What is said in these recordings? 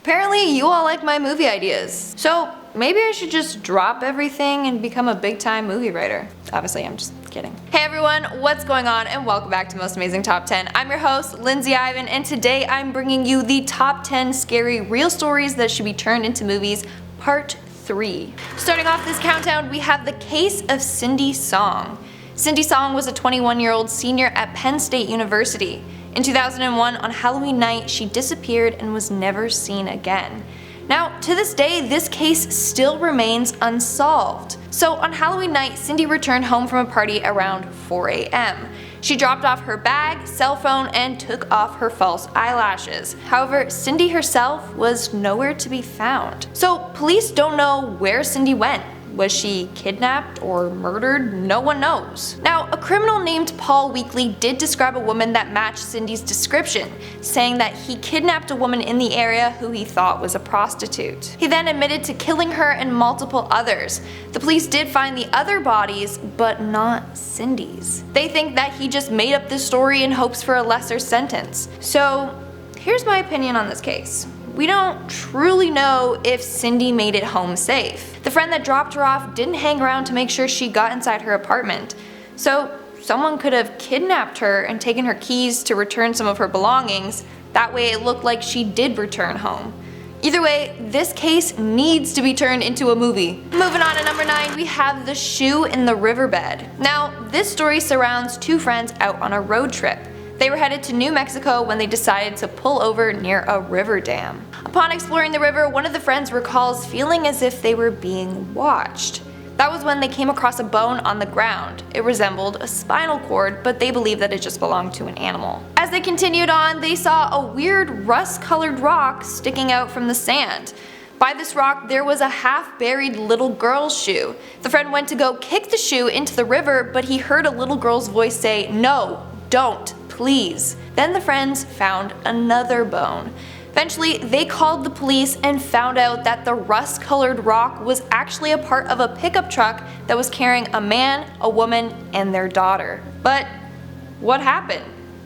Apparently you all like my movie ideas, so maybe I should just drop everything and become a big time movie writer. Obviously, I'm just kidding. Hey everyone, what's going on, and welcome back to Most Amazing Top 10. I'm your host, Lindsay Ivan, and today I'm bringing you the top 10 scary real stories that should be turned into movies, part 3. Starting off this countdown, we have the case of Cindy Song. Cindy Song was a 21-year-old senior at Penn State University. In 2001, on Halloween night, she disappeared and was never seen again. Now, to this day, this case still remains unsolved. So on Halloween night, Cindy returned home from a party around 4 a.m. She dropped off her bag, cell phone, and took off her false eyelashes. However, Cindy herself was nowhere to be found. So police don't know where Cindy went. Was she kidnapped or murdered? No one knows. Now, a criminal named Paul Weekly did describe a woman that matched Cindy's description, saying that he kidnapped a woman in the area who he thought was a prostitute. He then admitted to killing her and multiple others. The police did find the other bodies, but not Cindy's. They think that he just made up this story in hopes for a lesser sentence. So, here's my opinion on this case. We don't truly know if Cindy made it home safe. The friend that dropped her off didn't hang around to make sure she got inside her apartment. So someone could have kidnapped her and taken her keys to return some of her belongings. That way it looked like she did return home. Either way, this case needs to be turned into a movie. Moving on to number 9, we have the shoe in the riverbed. Now, this story surrounds two friends out on a road trip. They were headed to New Mexico when they decided to pull over near a river dam. Upon exploring the river, one of the friends recalls feeling as if they were being watched. That was when they came across a bone on the ground. It resembled a spinal cord, but they believed that it just belonged to an animal. As they continued on, they saw a weird rust-colored rock sticking out from the sand. By this rock, there was a half-buried little girl's shoe. The friend went to go kick the shoe into the river, but he heard a little girl's voice say, "No, don't. Please." Then the friends found another bone. Eventually, they called the police and found out that the rust-colored rock was actually a part of a pickup truck that was carrying a man, a woman, and their daughter. But what happened?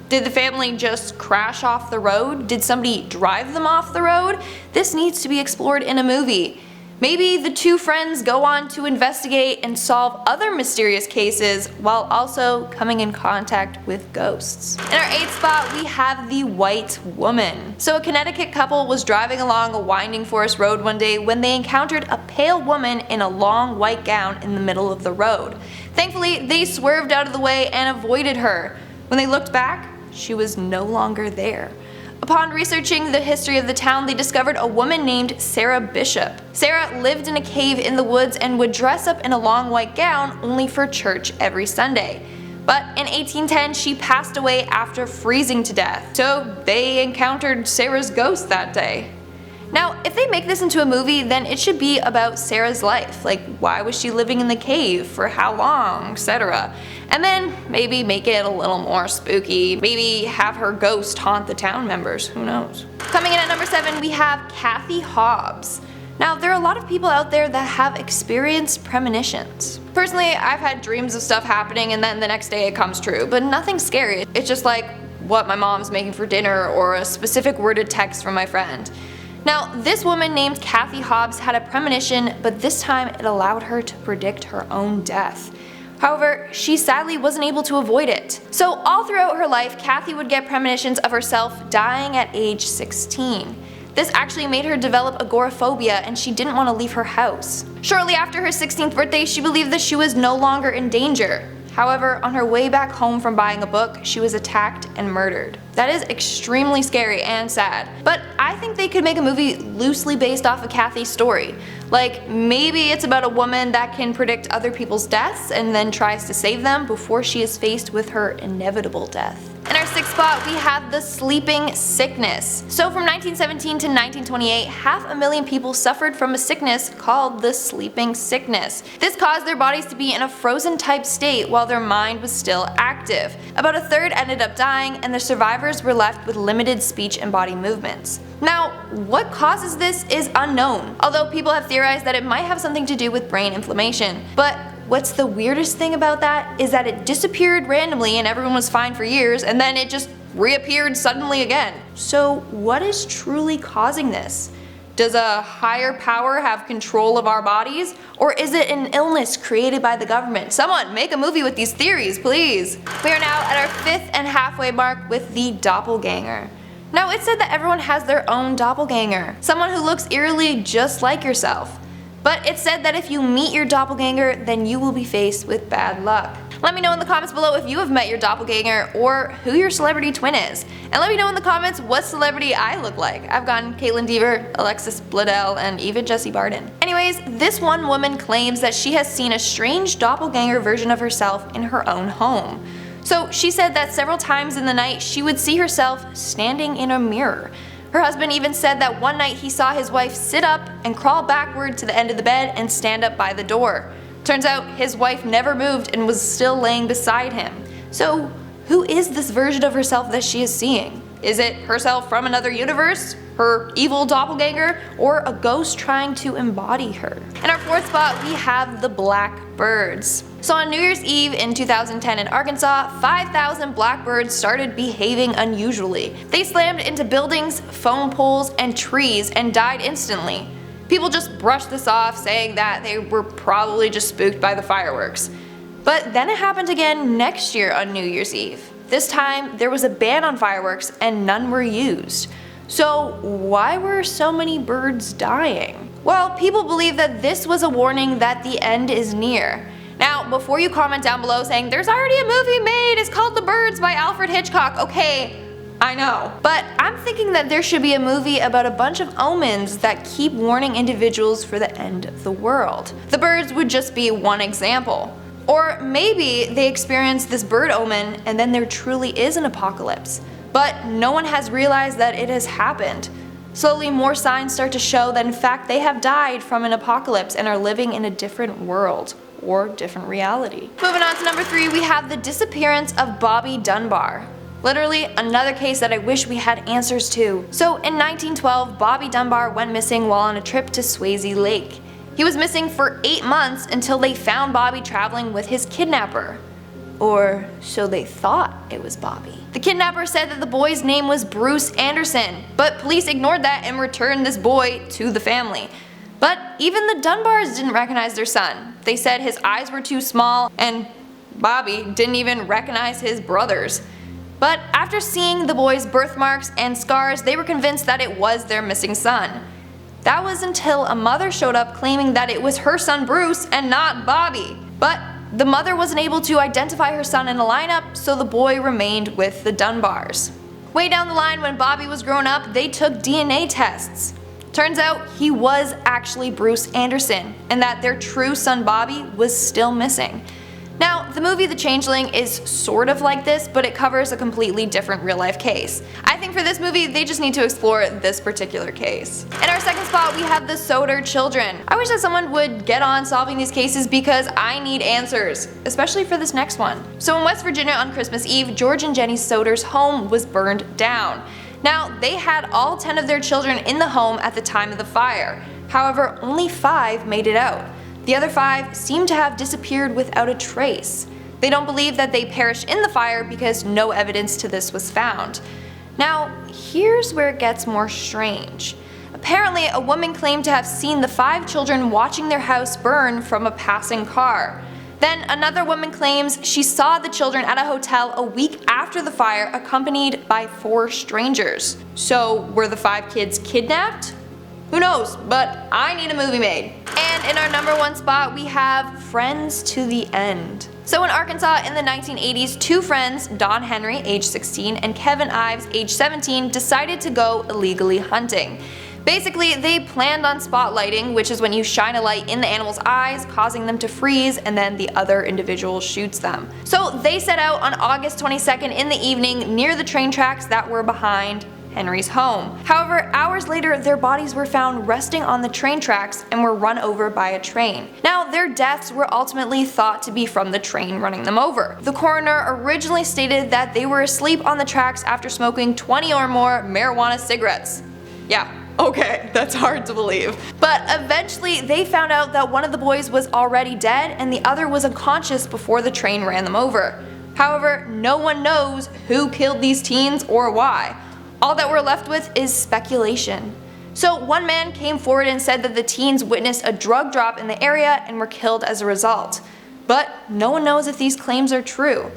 Did the family just crash off the road? Did somebody drive them off the road? This needs to be explored in a movie. Maybe the two friends go on to investigate and solve other mysterious cases while also coming in contact with ghosts. In our 8th spot, we have the white woman. So a Connecticut couple was driving along a winding forest road one day when they encountered a pale woman in a long white gown in the middle of the road. Thankfully, they swerved out of the way and avoided her. When they looked back, she was no longer there. Upon researching the history of the town, they discovered a woman named Sarah Bishop. Sarah lived in a cave in the woods and would dress up in a long white gown only for church every Sunday. But in 1810, she passed away after freezing to death, so they encountered Sarah's ghost that day. Now, if they make this into a movie, then it should be about Sarah's life, like why was she living in the cave, for how long, etc. And then maybe make it a little more spooky, maybe have her ghost haunt the town members, who knows. Coming in at number 7, we have Kathy Hobbs. Now, there are a lot of people out there that have experienced premonitions. Personally, I've had dreams of stuff happening and then the next day it comes true, but nothing scary. It's just like what my mom's making for dinner or a specific worded text from my friend. Now, this woman named Kathy Hobbs had a premonition, but this time it allowed her to predict her own death. However, she sadly wasn't able to avoid it. So all throughout her life, Kathy would get premonitions of herself dying at age 16. This actually made her develop agoraphobia and she didn't want to leave her house. Shortly after her 16th birthday, she believed that she was no longer in danger. However, on her way back home from buying a book, she was attacked and murdered. That is extremely scary and sad, but I think they could make a movie loosely based off of Kathy's story. Like, maybe it's about a woman that can predict other people's deaths and then tries to save them before she is faced with her inevitable death. In our 6th spot, we have the sleeping sickness. So from 1917 to 1928, 500,000 people suffered from a sickness called the sleeping sickness. This caused their bodies to be in a frozen type state while their mind was still active. About a third ended up dying, and the survivors were left with limited speech and body movements. Now, what causes this is unknown, although people have theorized that it might have something to do with brain inflammation. But what's the weirdest thing about that is that it disappeared randomly and everyone was fine for years, and then it just reappeared suddenly again. So what is truly causing this? Does a higher power have control of our bodies? Or is it an illness created by the government? Someone make a movie with these theories, please. We are now at our 5th and halfway mark with the doppelganger. Now, it's said that everyone has their own doppelganger, someone who looks eerily just like yourself. But it's said that if you meet your doppelganger, then you will be faced with bad luck. Let me know in the comments below if you have met your doppelganger or who your celebrity twin is. And let me know in the comments what celebrity I look like. I've gotten Caitlin Dever, Alexis Bledel, and even Jessie Barden. Anyways, this one woman claims that she has seen a strange doppelganger version of herself in her own home. So she said that several times in the night she would see herself standing in a mirror. Her husband even said that one night he saw his wife sit up and crawl backward to the end of the bed and stand up by the door. Turns out his wife never moved and was still laying beside him. So who is this version of herself that she is seeing? Is it herself from another universe, her evil doppelganger, or a ghost trying to embody her? In our 4th spot, we have the Blackbirds. So on New Year's Eve in 2010 in Arkansas, 5,000 blackbirds started behaving unusually. They slammed into buildings, phone poles, and trees and died instantly. People just brushed this off, saying that they were probably just spooked by the fireworks. But then it happened again next year on New Year's Eve. This time there was a ban on fireworks and none were used. So why were so many birds dying? Well, people believe that this was a warning that the end is near. Now, before you comment down below saying there's already a movie made, it's called The Birds by Alfred Hitchcock, okay, I know. But I'm thinking that there should be a movie about a bunch of omens that keep warning individuals for the end of the world. The birds would just be one example. Or maybe they experience this bird omen and then there truly is an apocalypse. But no one has realized that it has happened. Slowly more signs start to show that in fact they have died from an apocalypse and are living in a different world or different reality. Moving on to number 3, we have the disappearance of Bobby Dunbar. Literally another case that I wish we had answers to. So in 1912, Bobby Dunbar went missing while on a trip to Swayze Lake. He was missing for 8 months until they found Bobby traveling with his kidnapper. Or so they thought it was Bobby. The kidnapper said that the boy's name was Bruce Anderson, but police ignored that and returned this boy to the family. But even the Dunbars didn't recognize their son. They said his eyes were too small and Bobby didn't even recognize his brothers. But after seeing the boy's birthmarks and scars, they were convinced that it was their missing son. That was until a mother showed up claiming that it was her son Bruce and not Bobby. But the mother wasn't able to identify her son in a lineup, so the boy remained with the Dunbars. Way down the line when Bobby was grown up, they took DNA tests. Turns out he was actually Bruce Anderson, and that their true son Bobby was still missing. Now, the movie The Changeling is sort of like this, but it covers a completely different real-life case. I think for this movie, they just need to explore this particular case. In our 2nd spot, we have the SODDER children. I wish that someone would get on solving these cases because I need answers, especially for this next one. So in West Virginia on Christmas Eve, George and Jenny SODDER's home was burned down. Now, they had all 10 of their children in the home at the time of the fire. However, only 5 made it out. The other 5 seem to have disappeared without a trace. They don't believe that they perished in the fire because no evidence to this was found. Now, here's where it gets more strange. Apparently, a woman claimed to have seen the 5 children watching their house burn from a passing car. Then another woman claims she saw the children at a hotel a week after the fire accompanied by 4 strangers. So were the 5 kids kidnapped? Who knows, but I need a movie made. And in our number 1 spot, we have Friends to the End. So in Arkansas in the 1980s, 2 friends, Don Henry, age 16, and Kevin Ives, age 17, decided to go illegally hunting. Basically, they planned on spotlighting, which is when you shine a light in the animal's eyes, causing them to freeze, and then the other individual shoots them. So they set out on August 22nd in the evening near the train tracks that were behind Henry's home. However, hours later, their bodies were found resting on the train tracks and were run over by a train. Now, their deaths were ultimately thought to be from the train running them over. The coroner originally stated that they were asleep on the tracks after smoking 20 or more marijuana cigarettes. Yeah. Okay, that's hard to believe. But eventually they found out that one of the boys was already dead and the other was unconscious before the train ran them over. However, no one knows who killed these teens or why. All that we're left with is speculation. So one man came forward and said that the teens witnessed a drug drop in the area and were killed as a result. But no one knows if these claims are true.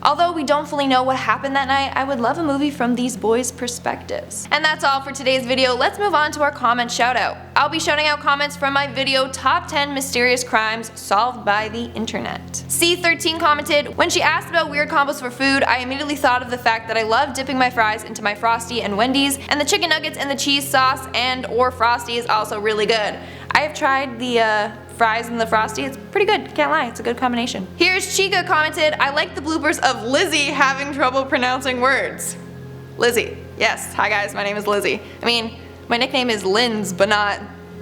Although we don't fully know what happened that night, I would love a movie from these boys' perspectives. And that's all for today's video. Let's move on to our comment shoutout. I'll be shouting out comments from my video Top 10 Mysterious Crimes Solved by the Internet. C13 commented, when she asked about weird combos for food, I immediately thought of the fact that I love dipping my fries into my Frosty and Wendy's, and the chicken nuggets and the cheese sauce and or Frosty is also really good. I have tried the fries and the Frosty, it's pretty good, can't lie, it's a good combination. Here's Chica commented, I like the bloopers of Lizzie having trouble pronouncing words. Lizzie, yes, hi guys, my name is Lizzie. I mean, my nickname is Linz, but not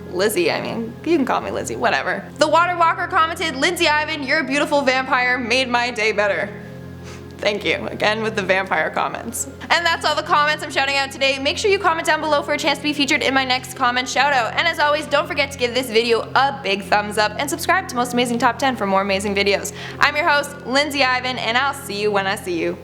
Lizzie, I mean, you can call me Lizzie, whatever. The Water Walker commented, Lindsay Ivan, you're a beautiful vampire, made my day better. Thank you, again with the vampire comments. And that's all the comments I'm shouting out today. Make sure you comment down below for a chance to be featured in my next comment shoutout. And as always, don't forget to give this video a big thumbs up and subscribe to Most Amazing Top 10 for more amazing videos. I'm your host, Lindsay Ivan, and I'll see you when I see you.